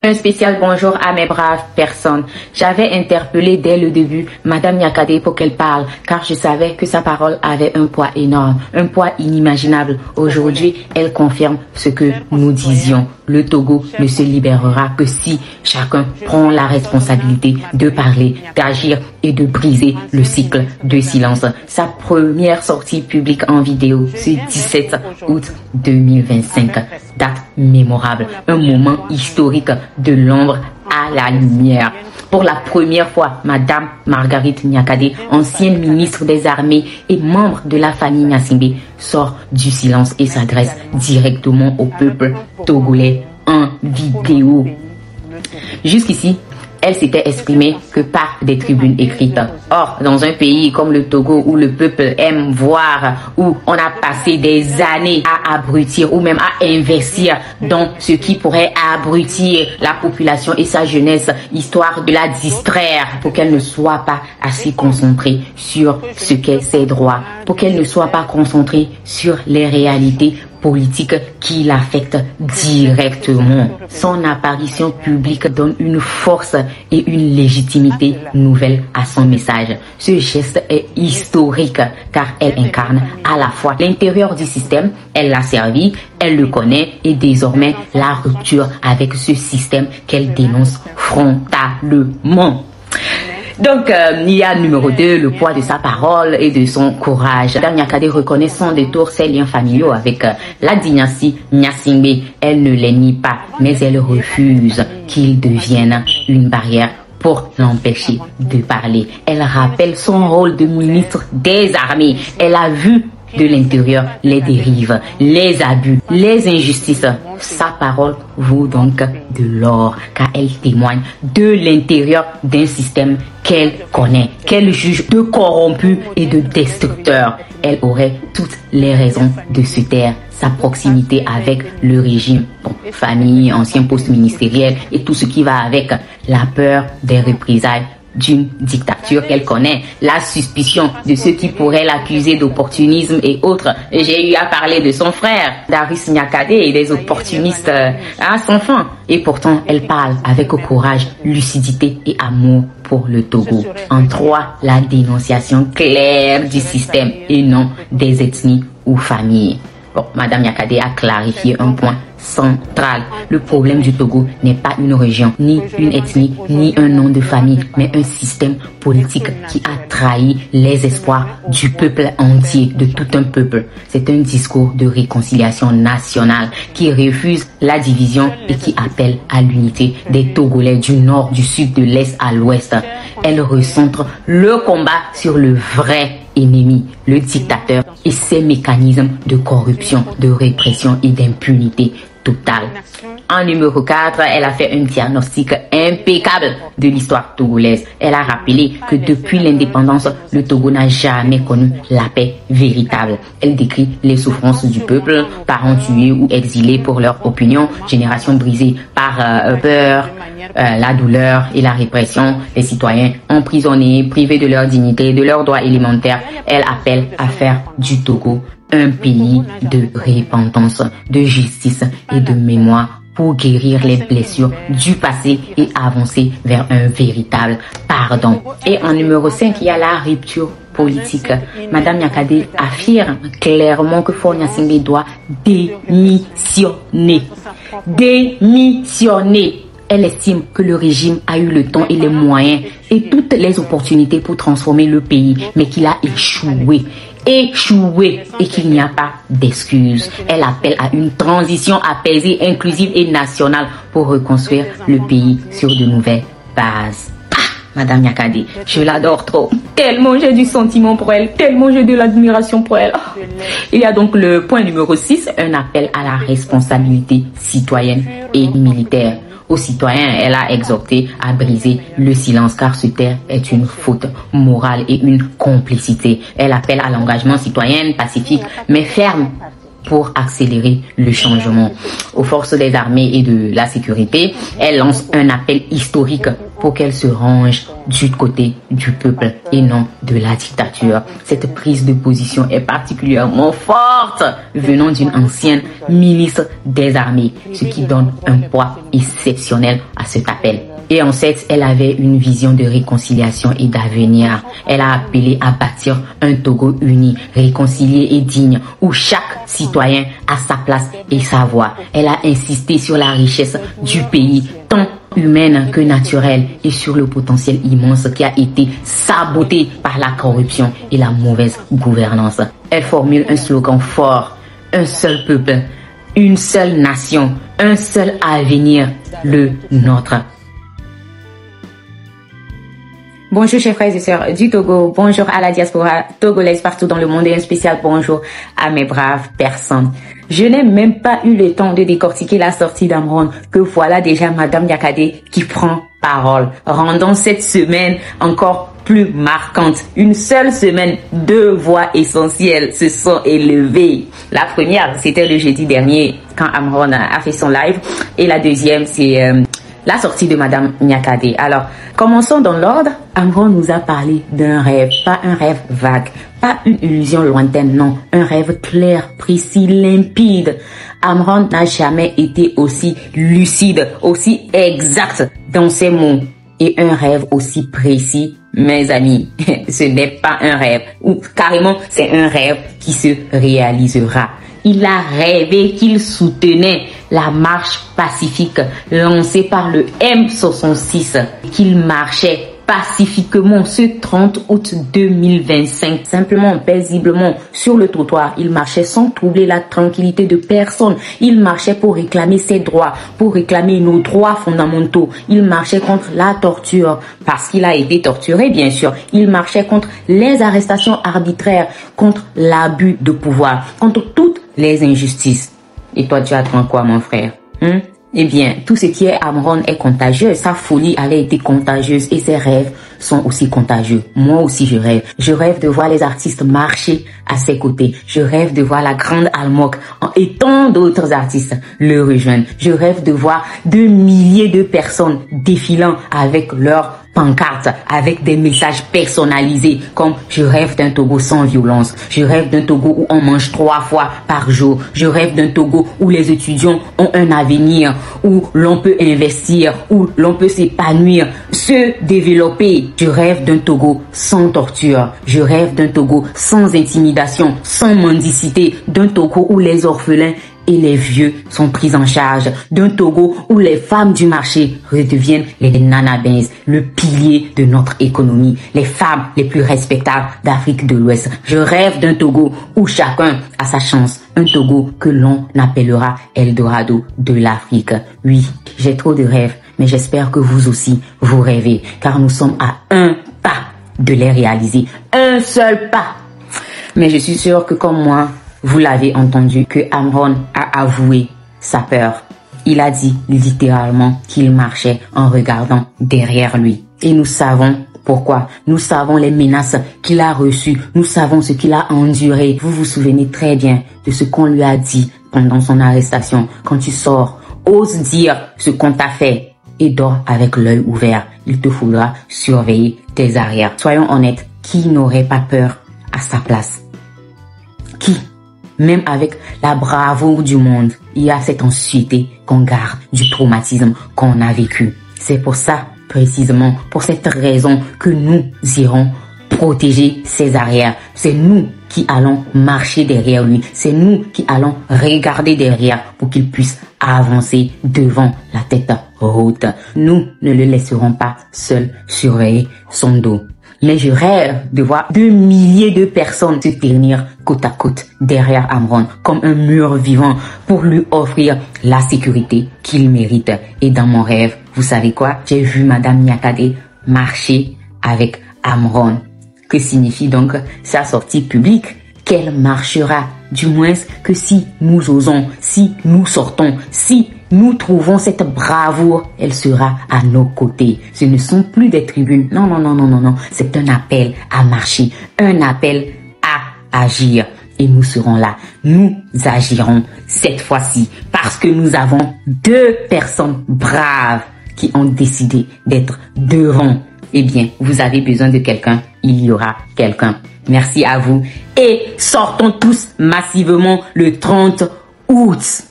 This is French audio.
Un spécial bonjour à mes braves personnes. J'avais interpellé dès le début Madame Nyakadé pour qu'elle parle, car je savais que sa parole avait un poids énorme, un poids inimaginable. Aujourd'hui, elle confirme ce que nous disions. Le Togo ne se libérera que si chacun prend la responsabilité de parler, d'agir et de briser le cycle de silence. Sa première sortie publique en vidéo, ce 17 août 2025. Date mémorable, un moment historique de l'ombre à la lumière. Pour la première fois, Madame Marguerite Nyakadé, ancienne ministre des Armées et membre de la famille Gnassingbé, sort du silence et s'adresse directement au peuple togolais en vidéo. Jusqu'ici, elle s'était exprimée que par des tribunes écrites. Or, dans un pays comme le Togo où le peuple aime voir, où on a passé des années à abrutir ou même à investir dans ce qui pourrait abrutir la population et sa jeunesse, histoire de la distraire pour qu'elle ne soit pas assez concentrée sur ce qu'est ses droits, pour qu'elle ne soit pas concentrée sur les réalités politique qui l'affecte directement. Son apparition publique donne une force et une légitimité nouvelle à son message. Ce geste est historique car elle incarne à la fois l'intérieur du système, elle l'a servi, elle le connaît et désormais la rupture avec ce système qu'elle dénonce frontalement. Donc, il y a numéro 2, le poids de sa parole et de son courage. Madame Nyakadé reconnaît sans détour ses liens familiaux avec la dynastie Gnassingbé. Elle ne les nie pas, mais elle refuse qu'ils deviennent une barrière pour l'empêcher de parler. Elle rappelle son rôle de ministre des Armées. Elle a vu de l'intérieur les dérives, les abus, les injustices. Sa parole vaut donc de l'or car elle témoigne de l'intérieur d'un système qu'elle connaît, qu'elle juge de corrompu et de destructeur. Elle aurait toutes les raisons de se taire. Sa proximité avec le régime, famille, ancien poste ministériel et tout ce qui va avec, la peur des représailles d'une dictature qu'elle connaît, la suspicion de ceux qui pourraient l'accuser d'opportunisme et autres. J'ai eu à parler de son frère, Darius Nyakadé, et des opportunistes à son fin. Et pourtant, elle parle avec courage, lucidité et amour pour le Togo. En 3, la dénonciation claire du système et non des ethnies ou familles. Bon, Madame Nyakadé a clarifié un point central. Le problème du Togo n'est pas une région, ni une ethnie, ni un nom de famille, mais un système politique qui a trahi les espoirs du peuple entier, de tout un peuple. C'est un discours de réconciliation nationale qui refuse la division et qui appelle à l'unité des Togolais du nord, du sud, de l'est à l'ouest. Elle recentre le combat sur le vrai ennemi, le dictateur et ses mécanismes de corruption, de répression et d'impunité totale. En numéro 4, elle a fait un diagnostic impeccable de l'histoire togolaise. Elle a rappelé que depuis l'indépendance, le Togo n'a jamais connu la paix véritable. Elle décrit les souffrances du peuple, parents tués ou exilés pour leur opinion, génération brisée par peur, la douleur et la répression, les citoyens emprisonnés, privés de leur dignité, de leurs droits élémentaires. Elle appelle à faire du Togo un pays de repentance, de justice et de mémoire pour guérir les blessures du passé et avancer vers un véritable pardon. Et en numéro 5, il y a la rupture politique. Madame Nyakadé affirme clairement que Faure Gnassingbé doit démissionner. Démissionner. Elle estime que le régime a eu le temps et les moyens et toutes les opportunités pour transformer le pays, mais qu'il a échoué et qu'il n'y a pas d'excuses. Elle appelle à une transition apaisée, inclusive et nationale pour reconstruire le pays sur de nouvelles bases. Madame Nyakadé, je l'adore trop. Tellement j'ai du sentiment pour elle, tellement j'ai de l'admiration pour elle. Il y a donc le point numéro 6, un appel à la responsabilité citoyenne et militaire. Aux citoyens, elle a exhorté à briser le silence car se taire est une faute morale et une complicité. Elle appelle à l'engagement citoyen pacifique mais ferme pour accélérer le changement. Aux forces des armées et de la sécurité, elle lance un appel historique pour qu'elles se rangent du côté du peuple et non de la dictature. Cette prise de position est particulièrement forte venant d'une ancienne ministre des armées, ce qui donne un poids exceptionnel à cet appel. Et en fait, elle avait une vision de réconciliation et d'avenir. Elle a appelé à bâtir un Togo uni, réconcilié et digne, où chaque citoyen a sa place et sa voix. Elle a insisté sur la richesse du pays, tant humaine que naturelle, et sur le potentiel immense qui a été saboté par la corruption et la mauvaise gouvernance. Elle formule un slogan fort: un seul peuple, une seule nation, un seul avenir, le nôtre. Bonjour chers frères et sœurs du Togo, bonjour à la diaspora togolaise partout dans le monde et un spécial bonjour à mes braves personnes. Je n'ai même pas eu le temps de décortiquer la sortie d'Amron que voilà déjà Madame Nyakate qui prend parole, rendant cette semaine encore plus marquante. Une seule semaine, 2 voix essentielles se sont élevées. La première, c'était le jeudi dernier quand Amron a fait son live, et la deuxième, c'est la sortie de Madame Nyakate. Alors, commençons dans l'ordre. Amron nous a parlé d'un rêve, pas un rêve vague, pas une illusion lointaine, non, un rêve clair, précis, limpide. Amron n'a jamais été aussi lucide, aussi exact dans ses mots. Et un rêve aussi précis, mes amis, ce n'est pas un rêve, ou carrément c'est un rêve qui se réalisera. Il a rêvé qu'il soutenait la marche pacifique lancée par le M66, qu'il marchait pacifiquement ce 30 août 2025, simplement, paisiblement, sur le trottoir. Il marchait sans troubler la tranquillité de personne. Il marchait pour réclamer ses droits, pour réclamer nos droits fondamentaux. Il marchait contre la torture, parce qu'il a été torturé, bien sûr. Il marchait contre les arrestations arbitraires, contre l'abus de pouvoir, contre toutes les injustices. Et toi, tu attends quoi, mon frère? Eh bien, tout ce qui est Amron est contagieux. Sa folie avait été contagieuse et ses rêves sont aussi contagieux. Moi aussi, je rêve. Je rêve de voir les artistes marcher à ses côtés. Je rêve de voir la grande Almok et tant d'autres artistes le rejoindre. Je rêve de voir 2 milliers de personnes défilant avec leurs pancartes, avec des messages personnalisés comme « Je rêve d'un Togo sans violence »,« Je rêve d'un Togo où on mange 3 fois par jour »,« Je rêve d'un Togo où les étudiants ont un avenir, où l'on peut investir, où l'on peut s'épanouir, se développer ». Je rêve d'un Togo sans torture. Je rêve d'un Togo sans intimidation, sans mendicité, d'un Togo où les orphelins et les vieux sont pris en charge, d'un Togo où les femmes du marché redeviennent les nanabins, le pilier de notre économie, les femmes les plus respectables d'Afrique de l'Ouest. Je rêve d'un Togo où chacun a sa chance, un Togo que l'on appellera Eldorado de l'Afrique. Oui, j'ai trop de rêves, mais j'espère que vous aussi, vous rêvez, car nous sommes à un pas de les réaliser, un seul pas. Mais je suis sûre que comme moi, vous l'avez entendu, que Amron a avoué sa peur. Il a dit littéralement qu'il marchait en regardant derrière lui. Et nous savons pourquoi. Nous savons les menaces qu'il a reçues. Nous savons ce qu'il a enduré. Vous vous souvenez très bien de ce qu'on lui a dit pendant son arrestation. Quand tu sors, ose dire ce qu'on t'a fait et dors avec l'œil ouvert. Il te faudra surveiller tes arrières. Soyons honnêtes, qui n'aurait pas peur à sa place? Qui? Même avec la bravoure du monde, il y a cette anxiété qu'on garde du traumatisme qu'on a vécu. C'est pour ça, précisément, pour cette raison que nous irons protéger ses arrières. C'est nous qui allons marcher derrière lui. C'est nous qui allons regarder derrière pour qu'il puisse avancer devant la tête haute. Nous ne le laisserons pas seul surveiller son dos. Mais je rêve de voir 2 milliers de personnes se tenir côte à côte derrière Amron comme un mur vivant pour lui offrir la sécurité qu'il mérite. Et dans mon rêve, vous savez quoi? J'ai vu Madame Nyakate marcher avec Amron. Que signifie donc sa sortie publique? Qu'elle marchera, du moins que si nous osons, si nous sortons, si nous trouvons cette bravoure, elle sera à nos côtés. Ce ne sont plus des tribunes. Non. C'est un appel à marcher, un appel à agir. et nous serons là. Nous agirons cette fois-ci parce que nous avons 2 personnes braves qui ont décidé d'être devant. Eh bien, vous avez besoin de quelqu'un, il y aura quelqu'un. Merci à vous et sortons tous massivement le 30 août.